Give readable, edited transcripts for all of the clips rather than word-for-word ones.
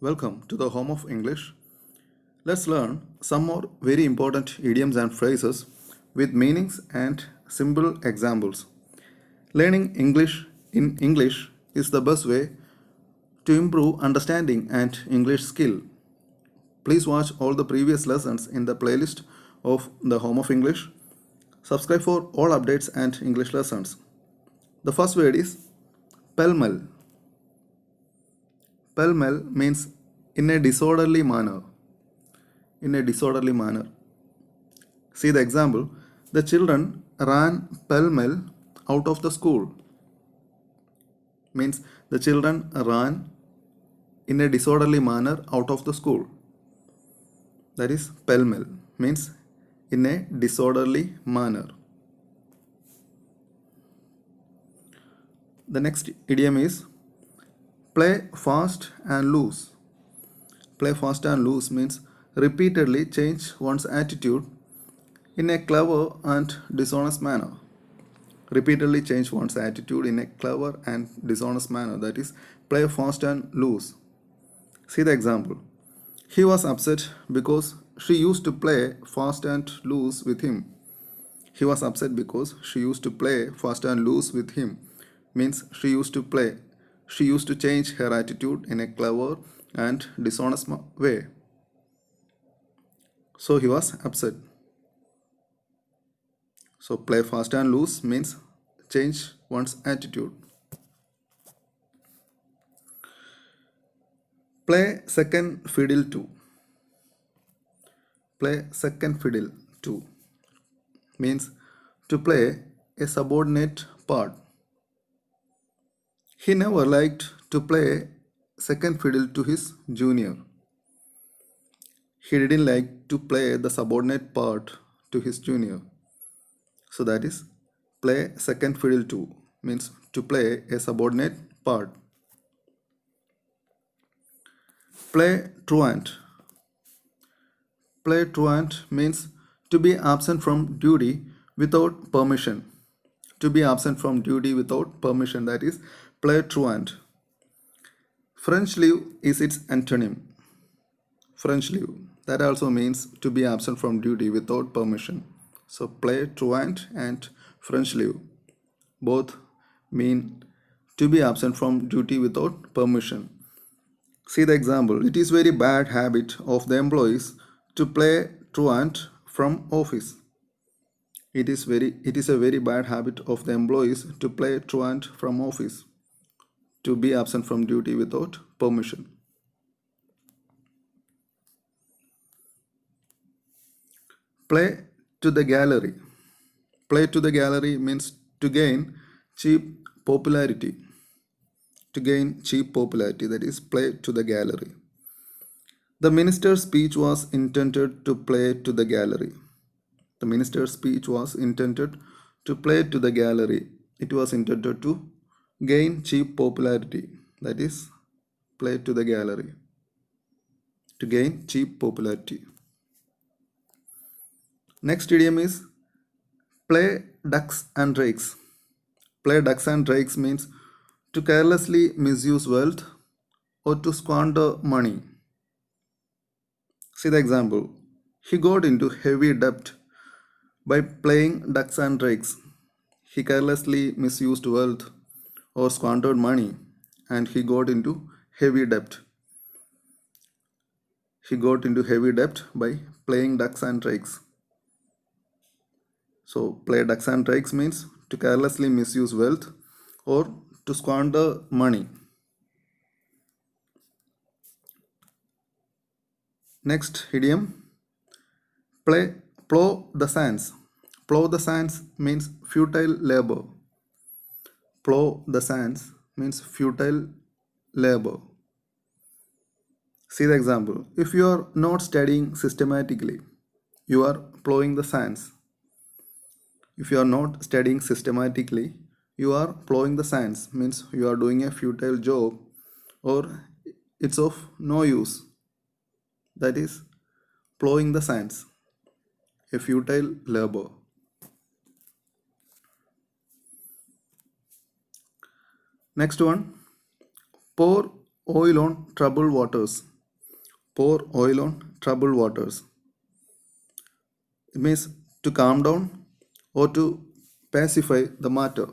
Welcome to the home of English. Let's learn some more very important idioms and phrases with meanings and simple examples. Learning English in English is the best way to improve understanding and English skill. Please watch all the previous lessons in the playlist of the Home of English. Subscribe for all updates and English lessons. The first word is pell-mell. Pell-mell means in a disorderly manner. In a disorderly manner. See the example. The children ran pell-mell out of the school. Means the children ran in a disorderly manner out of the school. That is pell-mell. Means in a disorderly manner. The next idiom is play fast and loose. Play fast and loose means repeatedly change one's attitude in a clever and dishonest manner. Repeatedly change one's attitude in a clever and dishonest manner. That is play fast and loose. See the example. He was upset because she used to play fast and loose with him. He was upset because she used to play fast and loose with him. Means she used to change her attitude in a clever and dishonest way. So he was upset. So play fast and loose means change one's attitude. Play second fiddle to. Play second fiddle to means to play a subordinate part. He never liked to play second fiddle to his junior. He didn't like to play the subordinate part to his junior. So that is play second fiddle to means to play a subordinate part. Play truant. Play truant means to be absent from duty without permission. To be absent from duty without permission, that is play truant. French leave is its antonym. French leave. That also means to be absent from duty without permission. So play truant and French leave both mean to be absent from duty without permission. See the example. It is very bad habit of the employees to play truant from office. It is a very bad habit of the employees to play truant from office. To be absent from duty without permission. Play to the gallery. Play to the gallery means to gain cheap popularity. To gain cheap popularity, that is play to the gallery. The minister's speech was intended to play to the gallery. The minister's speech was intended to play to the gallery. It was intended to gain cheap popularity. That is play to the gallery. To gain cheap popularity. Next idiom is play ducks and drakes. Play ducks and drakes means to carelessly misuse wealth or to squander money. See the example. He got into heavy debt by playing ducks and drakes. He carelessly misused wealth or squandered money and he got into heavy debt. He got into heavy debt by playing ducks and drakes. So play ducks and drakes means to carelessly misuse wealth or to squander money. Next idiom, plow the sands. Plow the sands means futile labor. Plow the sands means futile labor. See the example. If you are not studying systematically, you are plowing the sands. If you are not studying systematically, you are plowing the sands. Means you are doing a futile job or it's of no use. That is plowing the sands. A futile labor. Next one, pour oil on troubled waters. pour oil on troubled waters. It means to calm down or to pacify the matter.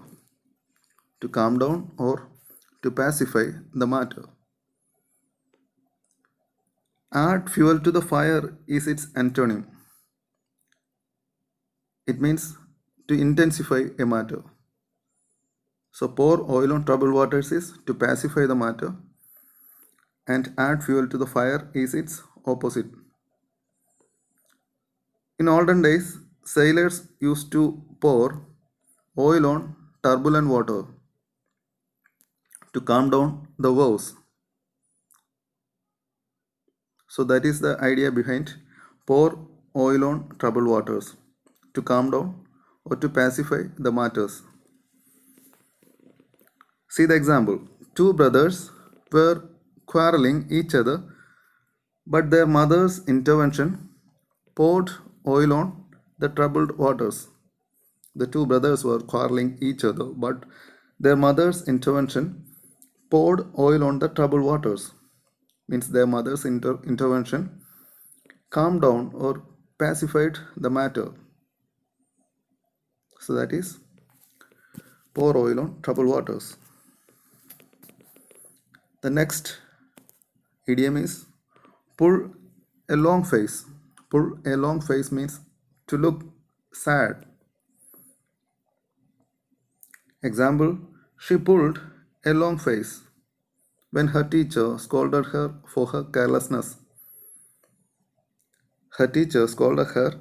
To calm down or to pacify the matter. Add fuel to the fire is its antonym. It means to intensify a matter. So pour oil on troubled waters is to pacify the matter, and add fuel to the fire is its opposite. In olden days, sailors used to pour oil on turbulent water to calm down the waves. So that is the idea behind pour oil on troubled waters, to calm down or to pacify the matters. See the example. Two brothers were quarreling each other, but their mother's intervention poured oil on the troubled waters. The two brothers were quarreling each other, but their mother's intervention poured oil on the troubled waters. Means their mother's intervention calmed down or pacified the matter. So that is pour oil on troubled waters. The next idiom is pull a long face. Pull a long face means to look sad. Example, she pulled a long face when her teacher scolded her for her carelessness. Her teacher scolded her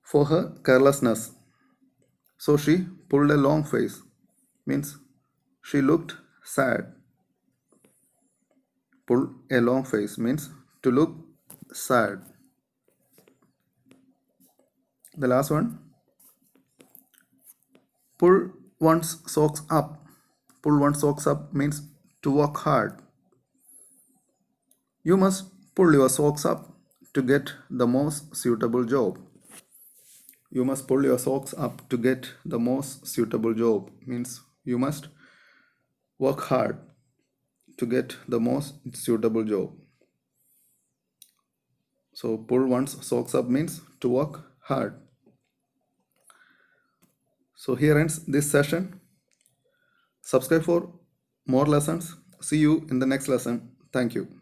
for her carelessness. So she pulled a long face, means she looked sad. Pull a long face means to look sad. The last one, pull one's socks up. Pull one's socks up means to work hard. You must pull your socks up to get the most suitable job. You must pull your socks up to get the most suitable job. Means you must work hard to get the most suitable job. So pull one's socks up means to work hard. So here ends this session. Subscribe for more lessons. See you in the next lesson. Thank you.